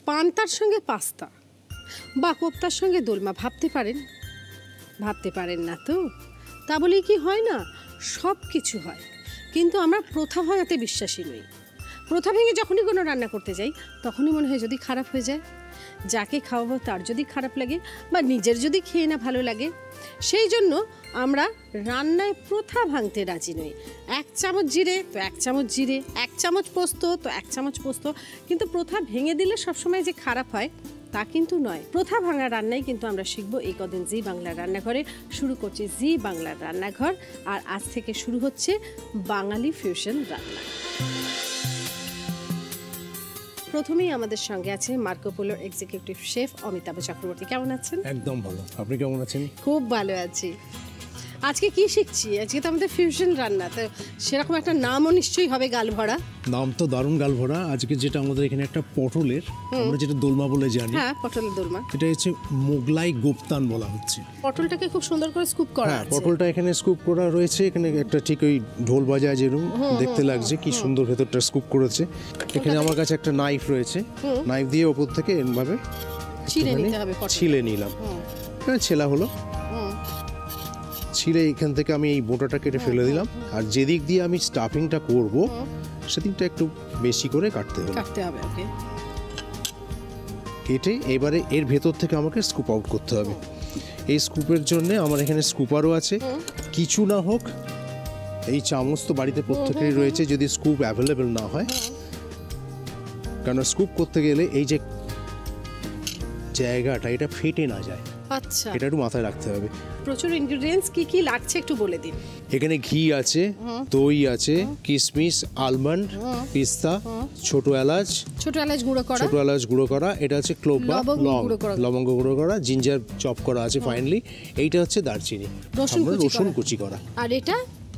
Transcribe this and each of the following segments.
Panther সঙ্গে pasta বা কোপ্তার সঙ্গে দোলমা ভাবতে পারেন না তো? তা বলেই কি হয় না? সব কিছু হয়, কিন্তু আমরা প্রথা ভাঙাতে বিশ্বাসী নই। প্রথা ভেঙে যখনই কোনো রান্না করতে যাই তখনই মনে হয় যদি খারাপ হয়ে যায়, যাকে খাওয়াবো তার যদি খারাপ লাগে বা নিজের যদি খেয়ে না ভালো লাগে, সেই জন্য আমরা রান্নায় প্রথা ভাঙতে রাজি নই। 1 চামচ জিরে তো 1 চামচ জিরে, 1 চামচ পোস্ত তো 1 চামচ পোস্ত, কিন্তু প্রথা ভেঙে দিলে সবসময় যে খারাপ হয় তা কিন্তু নয়। প্রথা ভাঙা রান্নাই কিন্তু আমরা শিখবো এই কদিন জি বাংলার রান্নাঘরে। শুরু করছি জি বাংলার রান্নাঘর, আর আজ থেকে শুরু হচ্ছে বাঙালি ফিউশন রান্না। প্রথমেই আমাদের সঙ্গে আছে মার্কো পোলোর এক্সিকিউটিভ শেফ অমিতাভ চক্রবর্তী। কেমন আছেন? একদম ভালো, আপনি কেমন আছেন? খুব ভালো আছি। আজকে কি শিখছি? আজকে তো আমাদের ফিউশন রান্না, তো সেরকম একটা নামও নিশ্চয়ই হবে গালভরা। নাম তো দারুণ গালভরা। আজকে যেটা আমাদের এখানে একটা পটলের, আমরা যেটা দোলমা বলে জানি, হ্যাঁ পটলের দোলমা, এটা হচ্ছে মোগলাই গোপ্তান বলা হচ্ছে। পটলটাকে খুব সুন্দর করে স্কুপ করা আছে। পটলটা এখানে স্কুপ করা রয়েছে, এখানে একটা ঠিক ওই ঢোল বাজায় যেরকম দেখতে লাগছে, কি সুন্দর ভেতরটা স্কুপ করেছে। এখানে আমার কাছে একটা নাইফ রয়েছে, নাইফ দিয়ে ওপর থেকে এভাবে ছিলে নিলাম। হ্যাঁ, ছেলা হলো, ছিলে এখান থেকে আমি এই বোঁটাটা কেটে ফেলে দিলাম। আর যেদিক দিয়ে আমি স্টাফিংটা করব সেদিকটা একটু বেশি করে কাটতে হবে। ওকে, কেটে এবারে এর ভেতর থেকে আমাকে স্কুপ আউট করতে হবে। এই স্কুপের জন্য আমার এখানে স্কুপারও আছে। কিছু না হোক এই চামচ তো বাড়িতে প্রত্যেকেরই রয়েছে, যদি স্কুপ অ্যাভেলেবেল না হয়, কারণ স্কুপ করতে গেলে এই যে জায়গাটা এটা ফেটে না যায়। আচ্ছা, এটা একটু মাথায় রাখতে হবে। প্রচুর ইনগ্রেডিয়েন্টস কি কি লাগছে একটু বলে দিন। এখানে ঘি আছে, দই আছে, কিশমিশ, আলমন্ড, পিস্তা, ছোট এলাচ গুঁড়ো করা, এটা হচ্ছে ক্লোভ বা লবঙ্গ গুঁড়ো করা, জিঞ্জার চপ করা আছে ফাইনালি, এইটা হচ্ছে দারচিনি, রসুন কুচি করা, আর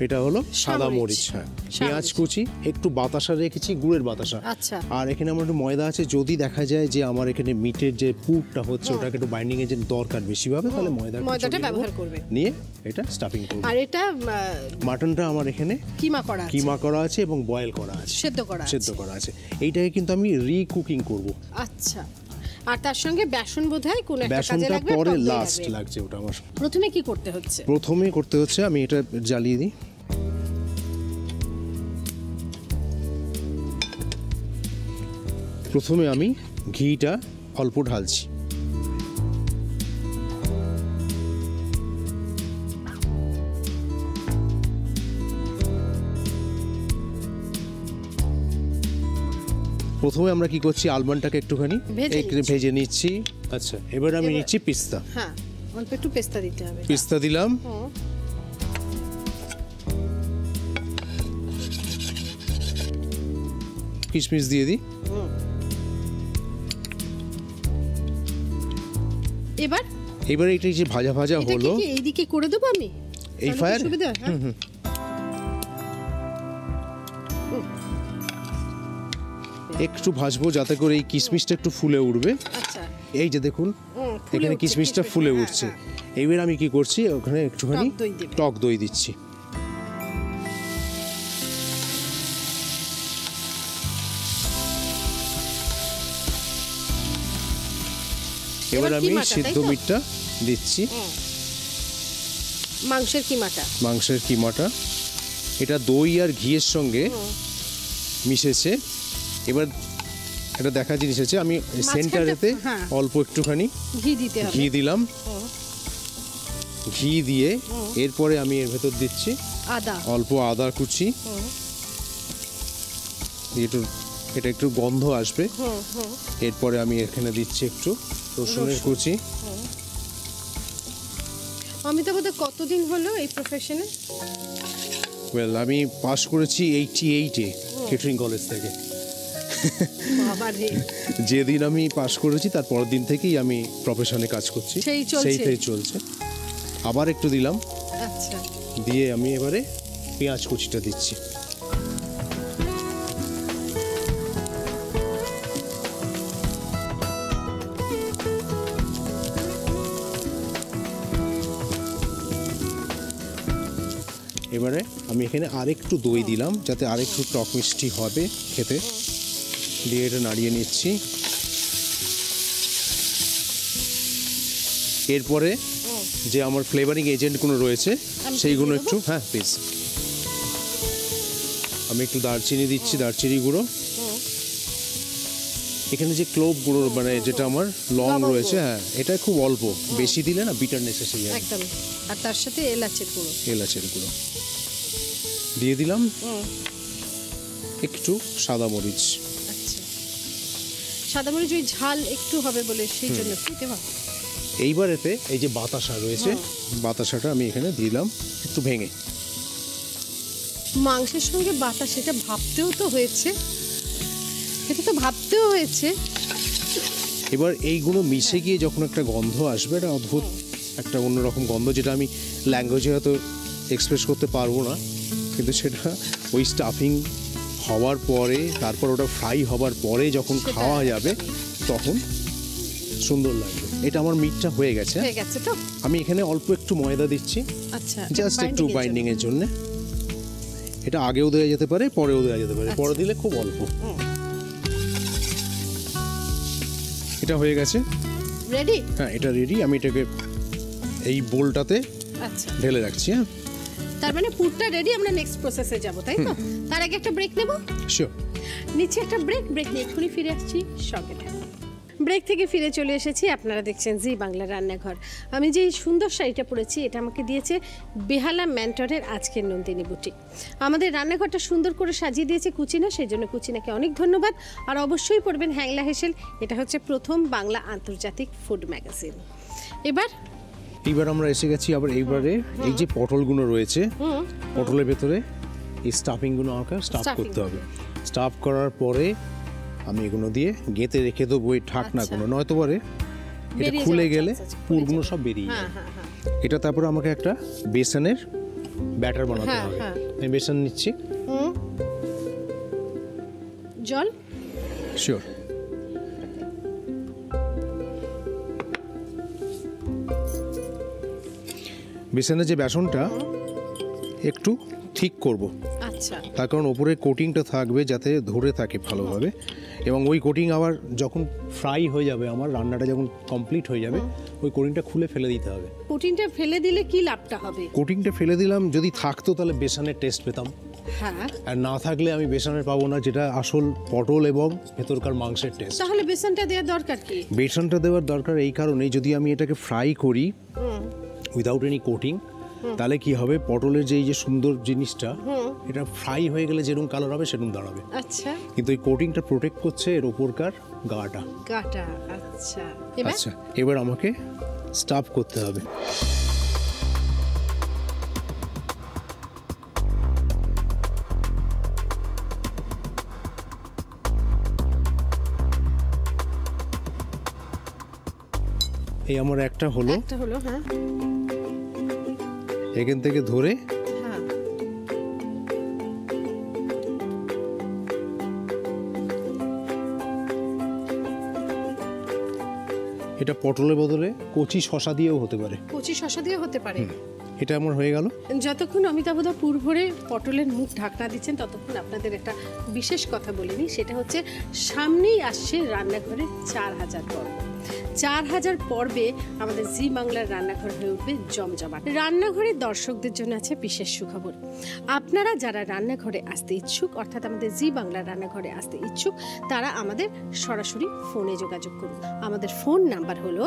এটা হলো সাদা মরিচ, হ্যাঁ, পেঁয়াজ কুচি, একটু বাতাসা রেখেছি, গুড়ের বাতাসা। আচ্ছা, আর এখানে আমার একটু ময়দা আছে, যদি দেখা যায় যে আমার এখানে মিটের যে পুরটা হচ্ছে ওটাকে একটু বাইন্ডিং এর জন্য দরকার বেশি হবে, তাহলে ময়দাটা ব্যবহার করবে, নিয়ে এটা স্টাফিং করবে। আর এটা মাটনটা আমার এখানে কিমা করা আছে এবং বয়েল করা আছে, সেদ্ধ করা আছে। এইটাকে কিন্তু আমি রিকুকিং করব। আচ্ছা, আর তার সঙ্গে বেসন বোধহয় কোন একটা কাজে লাগবে, পরে লাস্ট লাগছে ওটা আমার। প্রথমে কি করতে হচ্ছে? আমি এটা জ্বালিয়ে দিই। প্রথমে আমি ঘিটা অল্প ঢালছি। প্রথমে আমরা কি করছি, আলমন্ডটাকে একটুখানি ভেজে নিচ্ছি। আচ্ছা, এবার আমি নিচ্ছি পিস্তা। হ্যাঁ, অল্প একটু পেস্তা দিতে হবে। পিস্তা দিলাম, কিশমিশ দিয়ে দিই। এবার এটা যে ভাজা ভাজা হলো, এইদিকে করে দেবো আমি এই ফায়ার। একটু ভাজবো যাতে করে এই কিশমিশটা একটু ফুলে উঠবে। আচ্ছা, এই যে দেখুন এখানে কিশমিশটা ফুলে উঠছে। এইবার আমি কি করছি, ওখানে একটুখানি টক দই দিচ্ছি। এবার আমি সিদ্ধ মিটটা দিচ্ছি, মাংসের কিমাটা। এটা দই আর ঘিয়ের সঙ্গে মিশেছে। এবার এটা দেখা জিনিস আছে, আমি সেন্টারেতে অল্প একটুখানি ঘি দিলাম। ঘি দিয়ে এরপরে আমি এর ভেতর দিচ্ছি অল্প আদা কুচি। এটা একটু গন্ধ আসবে। এরপরে আমি এখানে দিচ্ছি একটু রসুনের কুচি। অমিতাভ, কতদিন হলো এই প্রফেশনে? ওয়েল, আমি পাস করেছি 88-এ কেটারিং কলেজ থেকে। যেদিন আমি পাস করেছি তার পরের দিন থেকেই আমি প্রফেশনে কাজ করছি, সেইটাই চলছে। আবার একটু দিলাম। আচ্ছা, দিয়ে আমি এবারে পেঁয়াজ কুচিটা দিচ্ছি। এবারে আমি এখানে আরেকটু দই দিলাম যাতে আরেকটু টক মিষ্টি হবে খেতে। দিয়ে এটা নাড়িয়ে নিচ্ছি। এরপরে যে আমার ফ্লেভারিং এজেন্টগুলো রয়েছে সেইগুলো একটু, হ্যাঁ প্লিজ, আমি একটু দারচিনি দিচ্ছি, দারচিনি গুঁড়ো। এখানে যে ক্লোভ গুঁড়ো মানে যেটা আমার লং রয়েছে, হ্যাঁ এটা খুব অল্প, বেশি দিলে না বিটারনেস এসে যায় একদম। আর তার সাথে এলাচের গুঁড়ো, এলাচের গুঁড়ো দিয়ে দিলাম, একটু সাদা মরিচ। আচ্ছা, সাদা মরিচ ওই ঝাল একটু হবে বলে সেই জন্য দিতে হবে। এইবার এতে এই যে বাতাসা রয়েছে, বাতাসাটা আমি এখানে দিলাম একটু ভেঙে। মাংসের সঙ্গে বাতাস, এটা ভাবতেও তো হয়েছে, এটা তো ভাবতেও হয়েছে। এবার এইগুলো মিশে গিয়ে যখন একটা গন্ধ আসবে, একটা অদ্ভুত একটা অন্যরকম গন্ধ, যেটা আমি ল্যাঙ্গুয়েজে হয়তো এক্সপ্রেস করতে পারবো না, কিন্তু সেটা ওই স্টাফিং হওয়ার পরে, তারপর ওটা ফ্রাই হওয়ার পরে যখন খাওয়া যাবে তখন সুন্দর লাগবে। এটা আমার মিটটা হয়ে গেছে, তো আমি এখানে অল্প একটু ময়দা দিচ্ছি, আচ্ছা, জাস্ট একটু বাইন্ডিং এর জন্য। এটা আগেও দেওয়া যেতে পারে, পরেও দেওয়া যেতে পারে, পরে দিলে খুব অল্প। এটা হয়ে গেছে, রেডি। হ্যাঁ এটা রেডি। আমি এটাকে এই বোলটাতে ঢেলে রাখছি। হ্যাঁ, তার মানে পুরটা রেডি, আমরা নেক্সট প্রসেসে যাব, তাই তো? তার আগে একটা ব্রেক নেব। শিওর, নিচে একটা ব্রেক নিয়ে এক্ষুনি ফিরে আসছি সঙ্গে। ব্রেক থেকে ফিরে চলে এসেছি, আপনারা দেখছেন জি বাংলা রান্নাঘর। আমি যে সুন্দর শাড়িটা পরেছি, এটা আমাকে দিয়েছে বেহালা ম্যান্টরের আজকের নন্দিনী বুটিক। আমাদের রান্নাঘরটা সুন্দর করে সাজিয়ে দিয়েছে কুচিনা, সেই জন্য কুচিনাকে অনেক ধন্যবাদ। আর অবশ্যই পড়বেন হ্যাংলা হেসেল, এটা হচ্ছে প্রথম বাংলা আন্তর্জাতিক ফুড ম্যাগাজিন। এইবার আমরা এসে গেছি আবার এইবারে এই যে পটলগুলো রয়েছে, পটলের ভেতরে এই স্টাফিংগুলো আমাকে স্টাফ করতে হবে। স্টাফ করার পরে আমি এগুলো দিয়ে গেঁথে রেখে দেবো এই ঢাকনাগুলো, নয়তো পরে এটা খুলে গেলে পুরগুলো সব বেরিয়ে যাবে। এটা তারপরে আমাকে একটা বেসনের ব্যাটার বানাতে হবে। আমি বেসন নিচ্ছি, জল, শিওর। বেসনের যে বেসনটা একটু ঠিক করব, আচ্ছা, তার কারণ ওপরে কোটিংটা থাকবে যাতে ধরে থাকে ভালোভাবে, এবং ওই কোটিং আবার যখন ফ্রাই হয়ে যাবে, আমার রান্নাটা যখন কমপ্লিট হয়ে যাবে, ওই কোটিংটা খুলে ফেলে দিতে হবে। কোটিংটা ফেলে দিলে কি লাভটা হবে? কোটিংটা ফেলে দিলাম, যদি থাকতো তাহলে বেসনের টেস্ট পেতাম, হ্যাঁ, আর না থাকলে আমি বেসনের পাবো না, যেটা আসল পটল এবং ভেতরকার মাংসের টেস্ট। তাহলে বেসনটা দেওয়ার দরকার কি? বেসনটা দেওয়ার দরকার এই কারণে, যদি আমি এটাকে ফ্রাই করি উইদাউট এনি কোটিং, তাহলে কি হবে, পটলের যে এই যে সুন্দর জিনিসটা, এটা ফ্রাই হয়ে গেলে যেরকম কালার হবে সেরকম দাঁড়াবে। আচ্ছা, কিন্তু এই কোটিংটা প্রোটেক্ট করছে এর ওপরকার গাটা। আচ্ছা, আচ্ছা, এবার আমাকে স্টাফ করতে হবে। এই আমার একটা হলো, হ্যাঁ, এখান থেকে ধরে এটা পটলের বদলে কচি শসা দিয়েও হতে পারে, এটা আমার হয়ে গেল। যতক্ষণ অমিতাভদা পুর ভরে পটলের মুখ ঢাকনা দিচ্ছেন, ততক্ষণ আপনাদের একটা বিশেষ কথা বলিনি, সেটা হচ্ছে সামনেই আসছে রান্নাঘরের 4000 পর্ব। 4000 পর্বে আমাদের জি বাংলার রান্নাঘর হয়ে উঠবে জমজমাট। রান্নাঘরের দর্শকদের জন্য আছে বিশেষ সুখবর। আপনারা যারা রান্নাঘরে আসতে ইচ্ছুক, অর্থাৎ আমাদের জি বাংলার রান্নাঘরে আসতে ইচ্ছুক, তারা আমাদের সরাসরি ফোনে যোগাযোগ করুন। আমাদের ফোন নাম্বার হলো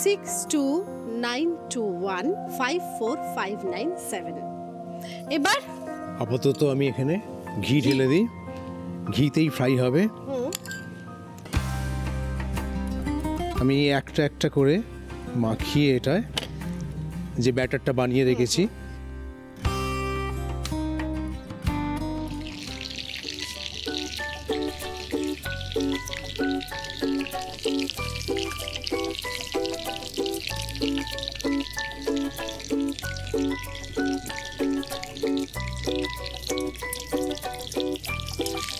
6292154597। এবার আপাতত আমি এখানে ঘি ঢেলে দিই, ঘিতেই ফ্রাই হবে। আমি একটা একটা করে মাখিয়ে এটায় যে ব্যাটারটা বানিয়ে রেখেছি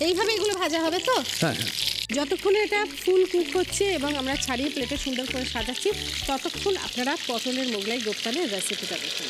এইভাবে এগুলো ভাজা হবে তো? হ্যাঁ, যতক্ষণে এটা ফুল কুক হচ্ছে এবং আমরা ছাড়িয়ে প্লেটে সুন্দর করে সাজাচ্ছি, ততক্ষণ আপনারা পটলের মোগলাই গোপ্তানের রেসিপিটা দেখুন।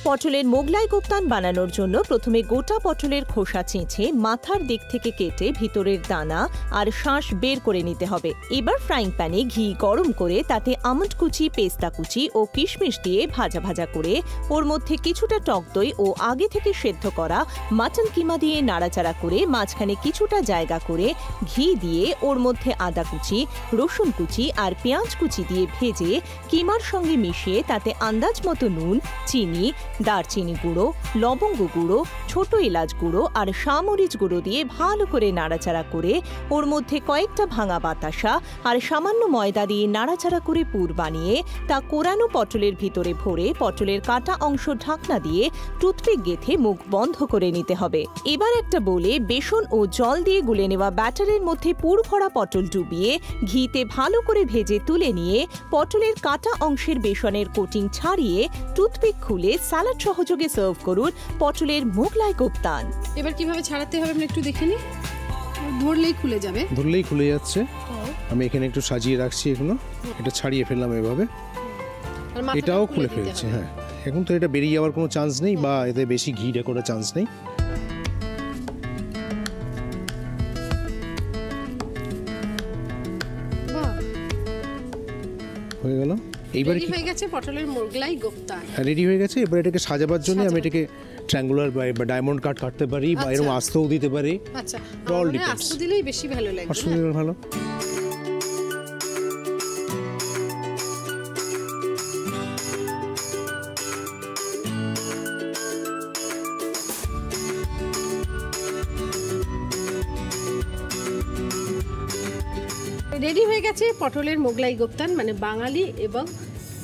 পটলের মোগলাই কোপ্তান বানানোর জন্য প্রথমে গোটা পটলের খোসা চেঁচে মাথার দিক থেকে কেটে ভিতরের দানা আর শাঁস বের করে নিতে হবে। এবার ফ্রাইং প্যানে ঘি গরম করে তাতে আমন্ড কুচি, পেস্তা কুচি ও কিশমিশ দিয়ে ভাজা ভাজা করে ওর মধ্যে কিছুটা টক দই ও আগে থেকে সেদ্ধ করা মাটন কিমা দিয়ে নাড়াচাড়া করে মাঝখানে কিছুটা জায়গা করে ঘি দিয়ে ওর মধ্যে আদা কুচি, রসুন কুচি আর পেঁয়াজ কুচি দিয়ে ভেজে কিমার সঙ্গে মিশিয়ে তাতে আন্দাজ মতো নুন, চিনি, দারচিনি গুঁড়ো, লবঙ্গ গুঁড়ো, ছোট এলাচ গুঁড়ো আর সামরিচ গুঁড়ো দিয়ে ভালো করে নাড়াচাড়া করে ওর মধ্যে কয়েকটা ভাঙা বাতাসা আর সামান্য ময়দা দিয়ে নাড়াচাড়া করে পুর বানিয়ে তা কোরানো পটলের ভিতরে ভরে পটলের কাটা অংশ ঢাকনা দিয়ে টুথপিক গেঁথে মুখ বন্ধ করে নিতে হবে। এবার একটা বোলে বেসন ও জল দিয়ে গুলে নেওয়া ব্যাটারের মধ্যে পুর ভরা পটল ডুবিয়ে ঘিতে ভালো করে ভেজে তুলে নিয়ে পটলের কাটা অংশের বেসনের কোটিং ছাড়িয়ে টুথপিক খুলে স্যালাড সহযোগে সার্ভ করুন পটলের মোগলাই কোপ্তান। এবার কিভাবে ছাড়াতে হবে আমরা একটু দেখে নিই। ধরলেই খুলে যাবে, ধরলেই খুলে যাচ্ছে। আমি এখানে একটু সাজিয়ে রাখছি, এগুলো এটা ছাড়িয়ে ফেললাম এভাবে, এটাও খুলে ফেলছে। হ্যাঁ, এখন তো এটা বেরিয়ে যাওয়ার কোনো চান্স নেই বা এতে বেশি ঘিটা করার চান্স নেই। হয়ে গেল। এইবার রেডি হয়ে গেছে পটলের মোগলাই কোপ্তান। রেডি হয়ে গেছে। এবার এটাকে সাজাবার জন্য আমি এটাকে ট্রায়াঙ্গুলার বা ডায়মন্ড কাট কাটতে পারি বা এরকম আস্তেও দিতে পারি। আচ্ছা, আস্তে দিলেই বেশি ভালো লাগবে। আস্তে দিলে ভালো। রেডি হয়ে গেছে পটলের মোগলাই কোপ্তান, মানে বাঙালি এবং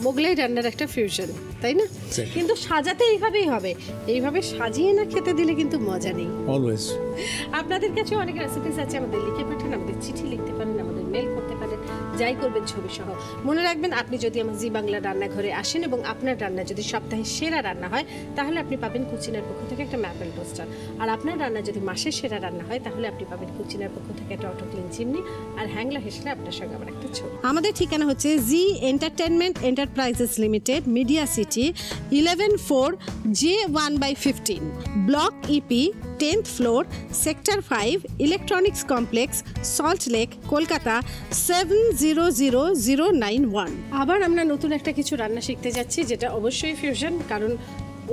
মোগলাই রান্নার একটা ফিউশন, তাই না? কিন্তু সাজাতে এইভাবেই হবে, এইভাবে সাজিয়ে না খেতে দিলে কিন্তু মজা নেই। অলওয়েজ আপনাদের কাছে অনেক রেসিপিস আছে, আমাদের লিখে পাঠান, আমাদের চিঠি লিখতে পারেন, আমাদের মেল করতে পারেন, যাই করবেন ছবি সহ। মনে রাখবেন, আপনি যদি আমার জি বাংলা রান্নাঘরে আসেন এবং আপনার রান্না যদি সপ্তাহে সেরা রান্না হয়, তাহলে আপনি পাবেন কুচিনার পক্ষ থেকে একটা ম্যাপেল টোস্টার। আর আপনার রান্না যদি মাসের সেরা রান্না হয়, তাহলে আপনি পাবেন কুচিনার পক্ষ থেকে একটা অটো ক্লিন চিমনি আর হ্যাংলা হেসলে আপনার সঙ্গে আমার একটা ছবি। আমাদের ঠিকানা হচ্ছে Zee entertainment enterprises limited, media city, 11/4 J1/15, block EP, 10th floor, sector 5, electronics complex, salt lake, Kolkata 700091। আবার আমরা নতুন একটা কিছু রান্না শিখতে যাচ্ছি, যেটা অবশ্যই ফিউশন, কারণ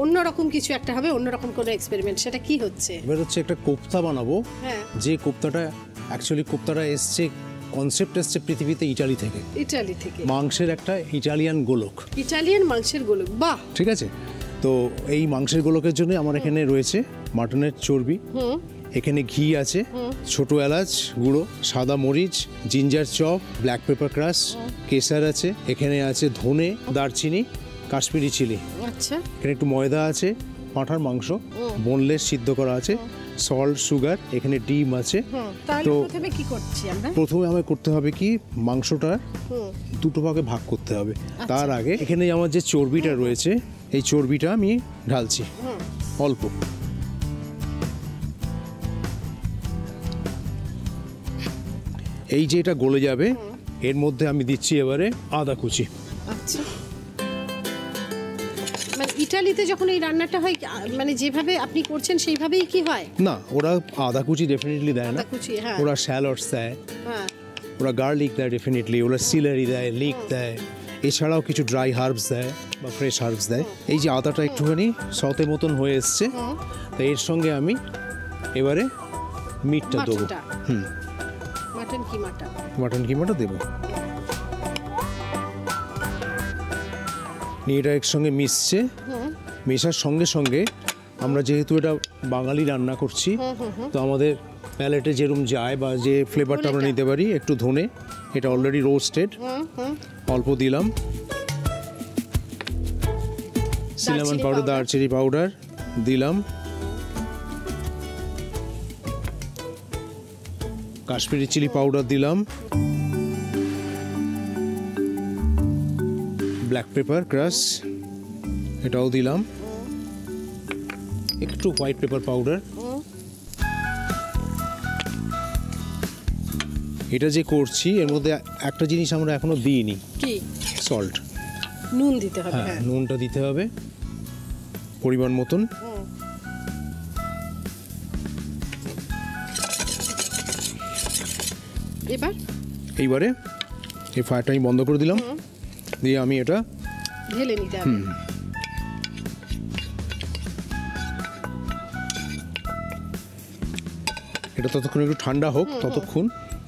অন্যরকম কিছু একটা হবে, অন্যরকম কোনো এক্সপেরিমেন্ট। সেটা কি হচ্ছে? এবার হচ্ছে একটা কোপ্তা বানাবো। হ্যাঁ, যে কোপ্তাটা অ্যাকচুয়ালি কোপ্তাটা এসছে, কনসেপ্ট এসছে পৃথিবীতে ইটালি থেকে। ইটালি থেকে মাংসের একটা ইটালিয়ান গোলক, ইটালিয়ান মাংসের গোলক। বাহ, ঠিক আছে। তো এই মাংসের গোলকের জন্য আমার এখানে রয়েছে মাটনের চর্বি, এখানে ঘি আছে, ছোট এলাচ গুঁড়ো, সাদা মরিচ, ginger chop, black pepper crush, কেসার আছে, এখানে আছে ধনে, দারচিনি, কাশ্মীরি চিলি। আচ্ছা, এখানে একটু ময়দা আছে, পাঁঠার মাংস বোনলেস সিদ্ধ করা আছে, সল্ট, সুগার, এখানে ডিম আছে। তো প্রথমে কি করছি আমরা? প্রথমে আমায় করতে হবে কি, মাংসটা দুটো ভাগে ভাগ করতে হবে। তার আগে এখানে আমার যে চর্বিটা রয়েছে, এই চর্বিটা আমি ঢালছি অল্প। এই যে এটা গলে যাবে, এর মধ্যে আমি দিচ্ছি এবারে আদা কুচি। আচ্ছা, মানে ইটালিতে যখন এই রান্নাটা হয়, মানে যেভাবে আপনি করছেন সেইভাবেই কি হয়? না, ওরা আদা কুচি ডেফিনেটলি দেয় না, ওরা শ্যালটস দেয়, ওরা গার্লিক দেয় ডেফিনেটলি, ওরা সিলারি দেয়, লিক দেয়, এছাড়াও কিছু ড্রাই হার্বস দেয় বা ফ্রেশ হার্বস দেয়। এই যে আদাটা একটুখানি সতে মতন হয়ে এসছে, তো এর সঙ্গে আমি এবারে মিটটা দেবো। মাটন কিমাটা দেবো, এটা একসঙ্গে মিশছে। মেশার সঙ্গে সঙ্গে আমরা যেহেতু এটা বাঙালি রান্না করছি, তো আমাদের প্যালেটে যেরকম যায় বা যে ফ্লেভারটা আমরা নিতে পারি, একটু ধনে, এটা অলরেডি রোস্টেড, অল্প দিলাম, সিনামন পাউডার, দারচিনি পাউডার দিলাম, কাশ্মীরি চিলি পাউডার দিলাম, ব্ল্যাক পেপার ক্রাশ এটাও দিলাম, একটু হোয়াইট পেপার পাউডার। এটা যে করছি এর মধ্যে একটা জিনিস আমরা এখনো দিইনি, কি? সল্ট, নুন দিতে হবে। হ্যাঁ, নুনটা দিতে হবে। পরিমাণ মতন। এইবারে এই ফায়ারটা আমি বন্ধ করে দিলাম, দিয়ে আমি এটা ঢেলে নিতে হবে। এটা ততক্ষণ একটু ঠান্ডা হোক, ততক্ষণ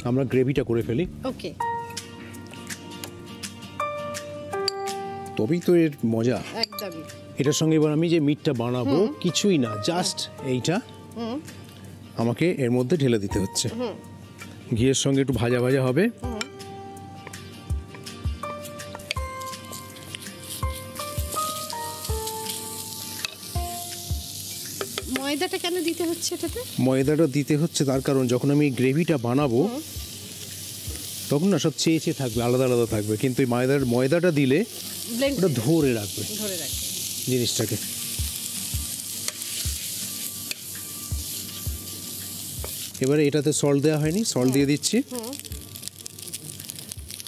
আমরা গ্রেভিটা করে ফেলি। ওকে, তবেই তো এর মজা। একদমই। এটার সঙ্গে এবার আমি যে মিটটা বানাবো কিছুই না, জাস্ট এইটা আমাকে এর মধ্যে ঢেলে দিতে হচ্ছে। ঘিয়ের সঙ্গে একটু ভাজা ভাজা হবে। ময়দাটা কেন দিতে হচ্ছে এটাতে? ময়দাটা দিতে হচ্ছে তার কারণ যখন আমি গ্রেভিটা বানাবো তখন না সব চেয়ে চেয়ে থাকবে, আলাদা আলাদা থাকবে, কিন্তু এই ময়দাটা দিলে ওটা ধরে রাখবে জিনিসটাকে। এবারে এটাতে সল্ট দেওয়া হয়নি, সল্ট দিয়ে দিচ্ছি।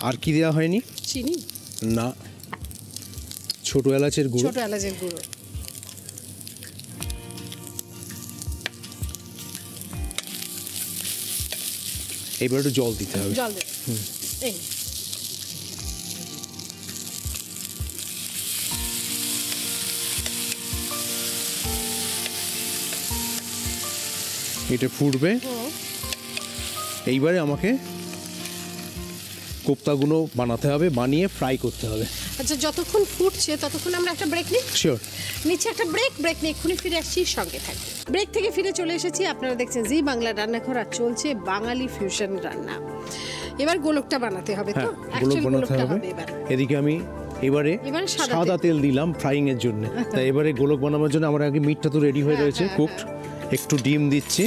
আর কি দেওয়া হয়নি? চিনি না, ছোট এলাচের গুঁড়ো। ছোট এলাচের গুঁড়ো। এবার একটু জল দিতে হবে। জল দেব। এই এটা ফুটবে। এইবারে আমাকে কোপ্তাগুলো বানাতে হবে, বানিয়ে ফ্রাই করতে হবে। আচ্ছা, যতক্ষণ ফুটছে ততক্ষণ আমরা একটা ব্রেক নিই। শিওর, নিচে একটা ব্রেক নিয়ে এক্ষুনি ফিরে আসছি, সঙ্গে থাকবে। ব্রেক থেকে ফিরে চলে এসেছি, আপনারা দেখছেন জি বাংলা রান্নাঘর, আর চলছে বাঙালি ফিউশন রান্না। এবার গোলকটা বানাতে হবে। তো গোলক বানাতে হবে। এদিকে আমি এবারে সাদা তেল দিলাম ফ্রাইং এর জন্য, তাই এবারে গোলক বানানোর জন্য আমার আগে মিটটা তো রেডি হয়ে রয়েছে, কুকড। একটু ডিম দিচ্ছি,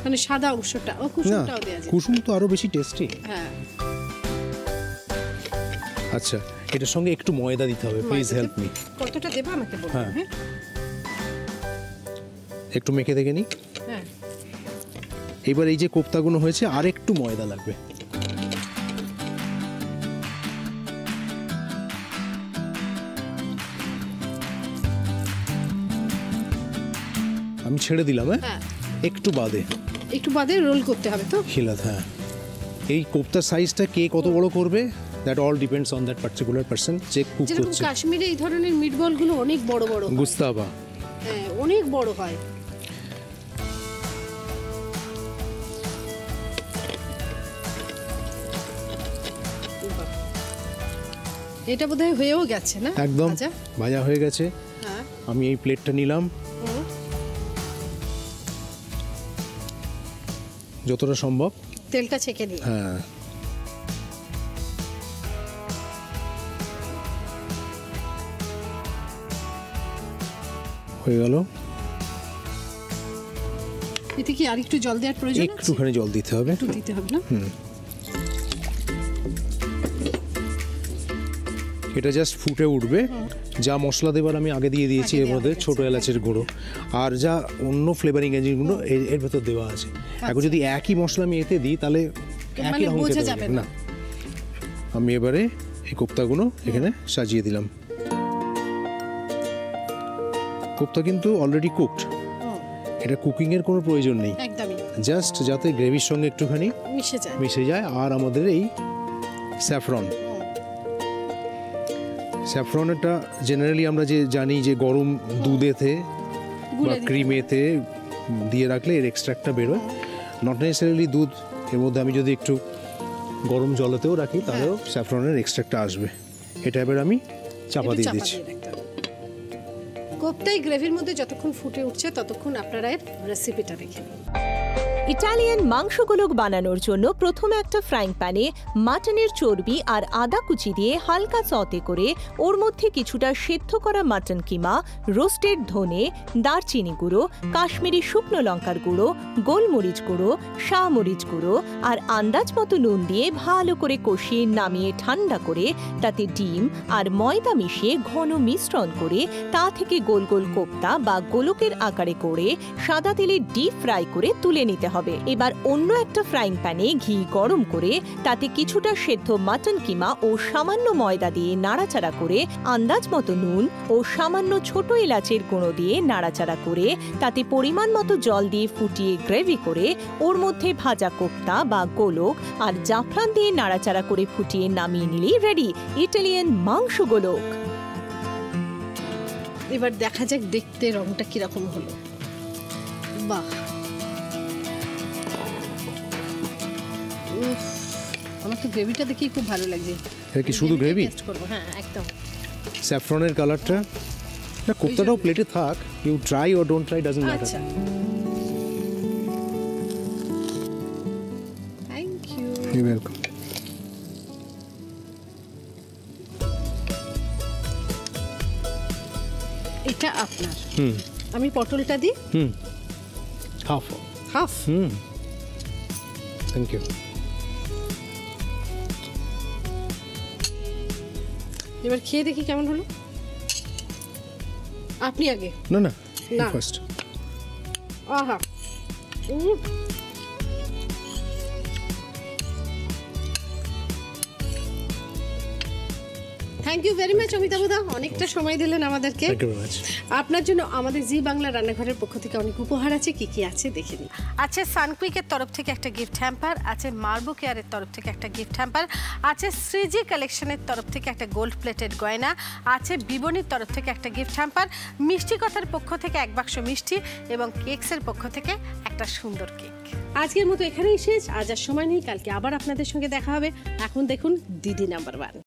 মানে সাদা অংশটা। ও কুসুমটাও দেয়া যায়, কুসুম তো আরো বেশি টেস্টি। হ্যাঁ। আচ্ছা, এটার সঙ্গে একটু ময়দা দিতে হবে, প্লিজ হেল্প মি। কতটা দেব আমাকে বলুন। হ্যাঁ, একটু মেখে দেখে নি। হ্যাঁ, এবার এই যে কোপ্তাগুলো হয়েছে আর একটু ময়দা লাগবে। আমি ছেড়ে দিলাম। হ্যাঁ, একটু বাদে রোল করতে হবে তো খিলাত। হ্যাঁ, এই কোপ্তার সাইজটা কে কত বড় করবে, that all depends on that particular person যে কুক করছে। কাশ্মীরে এই ধরনের মিটবলগুলো অনেক বড় বড়, গুস্তাবা। হ্যাঁ, অনেক বড় হয়। এটা বোধহয় হয়েও গেছে না? একদম ভাজা হয়ে গেছে। হ্যাঁ, আমি এই প্লেটটা নিলাম, যতটা সম্ভব তেলটা ছেঁকে দিই। হ্যাঁ, হয়ে গেল। এতে কি আর একটু জল দেওয়ার প্রয়োজন আছে? একটুখানি জল দিতে হবে। একটু দিতে হবে না? এটা জাস্ট ফুটে উঠবে। যা মশলা দেবার আমি আগে দিয়ে দিয়েছি এর মধ্যে, ছোট এলাচের গুঁড়ো আর যা অন্য ফ্লেভারিং এজেন্টগুলো এর ভেতর দেওয়া আছে। এখন যদি একই মশলা আমি এতে দিই তাহলে একই রকম খেতে হবে না। আমি এবারে এই কোপ্তাগুলো এখানে সাজিয়ে দিলাম। কোপ্তা কিন্তু অলরেডি কুকড, এটা কুকিং এর কোনো প্রয়োজন নেই, একদমই জাস্ট যাতে গ্রেভির সঙ্গে একটুখানি মিশে যায়। আর আমাদের এই স্যাফরনটা জেনারেলি আমরা যে জানি যে গরম দুধেতে বা ক্রিমেতে দিয়ে রাখলে এর এক্সট্রাক্টটা বেরোয়। নট নেসেসারিলি দুধ, এর মধ্যে আমি যদি একটু গরম জলেতেও রাখি তাহলেও স্যাফরনের এক্সট্রাক্টটা আসবে। এটা এবার আমি চাপা দিয়ে দিচ্ছি। কোপ্তাই গ্রেভির মধ্যে যতক্ষণ ফুটে উঠছে ততক্ষণ আপনারা এর রেসিপিটা দেখে নিন। ইটালিয়ান মাংস গোলক বানানোর জন্য প্রথমে একটা ফ্রাইং প্যানে মাটনের চর্বি আর আদা কুচি দিয়ে হালকা সতে করে ওর মধ্যে কিছুটা সেদ্ধ করা মাটন কিমা, রোস্টেড ধনে, দারচিনি গুঁড়ো, কাশ্মীরি শুকনো লঙ্কার গুঁড়ো, গোলমরিচ গুঁড়ো, শাহমরিচ গুঁড়ো আর আন্দাজ মতো নুন দিয়ে ভালো করে কষিয়ে নামিয়ে ঠান্ডা করে তাতে ডিম আর ময়দা মিশিয়ে ঘন মিশ্রণ করে তা থেকে গোল গোল কোপ্তা বা গোলকের আকারে করে সাদা তেলে ডিপ ফ্রাই করে তুলে নিতে হবে। হবে। এবার অন্য একটা ফ্রাইং প্যানে ঘি গরম করে তাতে কিছুটা সেদ্ধ মাটন কিমা ও সামান্য ময়দা দিয়ে নাড়াচাড়া করে আন্দাজ মতো নুন ও সামান্য ছোট এলাচের গুঁড়ো দিয়ে নাড়াচাড়া করে তাতে পরিমাণ মতো জল দিয়ে ফুটিয়ে গ্রেভি করে ওর মধ্যে ভাজা কোপ্তা বা গোলক আর জাফরান দিয়ে নাড়াচাড়া করে ফুটিয়ে নামিয়ে নিলেই রেডি ইটালিয়ান মাংস গোলক। এবার দেখা যাক দেখতে রংটা কিরকম হলো। বাহ, আমার তো গ্রেভিটা দেখি খুব ভালো লাগছে। এটা কি শুধু গ্রেভি? টেস্ট করব। হ্যাঁ, একদম। স্যাফরনের কালারটা না, কোপ্তাটাও প্লেটে থাক, you try or don't try doesn't matter. আচ্ছা, থ্যাংক ইউ। You welcome. এটা আপনার। আমি পটলটা দিই। Half half. Thank you. এবার খেয়ে দেখি কেমন হলো। আপনি আগে। না না, না। ফার্স্ট। আহা, থ্যাংক ইউ ভেরি মাচ অমিতাভদা, অনেকটা সময় দিলেন আমাদেরকে। Thank you very much. আপনার জন্য আমাদের জি বাংলা রান্নাঘরের পক্ষ থেকে অনেক উপহার আছে। কি কি আছে দেখে নিন। আছে সানকুইকের তরফ থেকে একটা গিফট হ্যাম্পার, আছে মার্বো কেয়ারের তরফ থেকে একটা গিফট হ্যাম্পার, আছে শ্রীজি কালেকশনের তরফ থেকে একটা গোল্ড প্লেটেড গয়না, আছে বিবনির তরফ থেকে একটা গিফট হ্যাম্পার, মিষ্টি কথার পক্ষ থেকে এক বাক্স মিষ্টি এবং কেকসের পক্ষ থেকে একটা সুন্দর কেক। আজকের মতো এখানেই শেষ। আজ আর সময় নেই, কালকে আবার আপনাদের সঙ্গে দেখা হবে। এখন দেখুন দিদি নাম্বার 1।